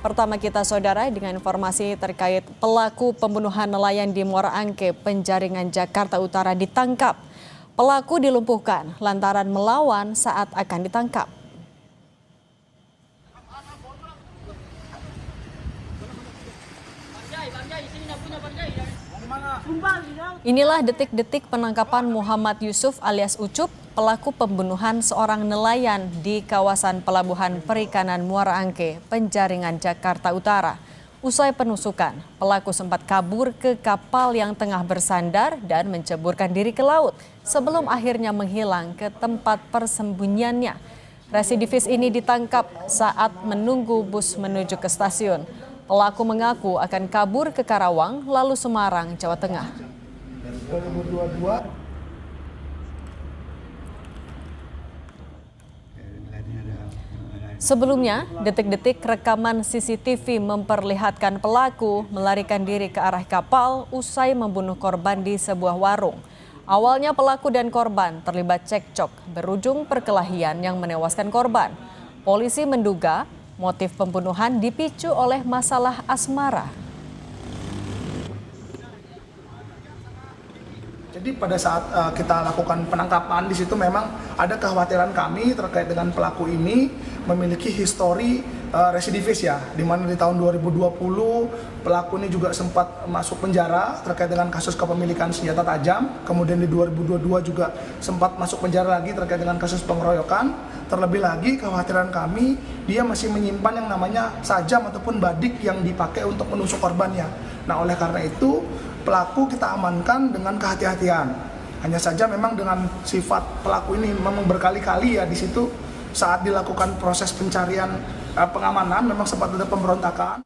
pertama kita saudara dengan informasi terkait pelaku pembunuhan nelayan di Muara Angke, Penjaringan, Jakarta Utara ditangkap. Pelaku dilumpuhkan lantaran melawan saat akan ditangkap. Inilah detik-detik penangkapan Muhammad Yusuf alias Ucup, pelaku pembunuhan seorang nelayan di kawasan Pelabuhan Perikanan Muara Angke, Penjaringan, Jakarta Utara. Usai penusukan, pelaku sempat kabur ke kapal yang tengah bersandar dan menceburkan diri ke laut sebelum akhirnya menghilang ke tempat persembunyiannya. Residivis ini ditangkap saat menunggu bus menuju ke stasiun. Pelaku mengaku akan kabur ke Karawang lalu Semarang, Jawa Tengah. 2022. Sebelumnya, detik-detik rekaman CCTV memperlihatkan pelaku melarikan diri ke arah kapal usai membunuh korban di sebuah warung. Awalnya pelaku dan korban terlibat cekcok berujung perkelahian yang menewaskan korban. Polisi menduga motif pembunuhan dipicu oleh masalah asmara. Jadi pada saat kita lakukan penangkapan di situ memang ada kekhawatiran kami terkait dengan pelaku ini memiliki histori residivis ya, di mana di tahun 2020 pelaku ini juga sempat masuk penjara terkait dengan kasus kepemilikan senjata tajam. Kemudian di 2022 juga sempat masuk penjara lagi terkait dengan kasus pengeroyokan. Terlebih lagi kekhawatiran kami dia masih menyimpan yang namanya sajam ataupun badik yang dipakai untuk menusuk korbannya. Nah oleh karena itu pelaku kita amankan dengan kehati-hatian. Hanya saja memang dengan sifat pelaku ini memang berkali-kali ya di situ saat dilakukan proses pencarian pengamanan memang sempat ada pemberontakan.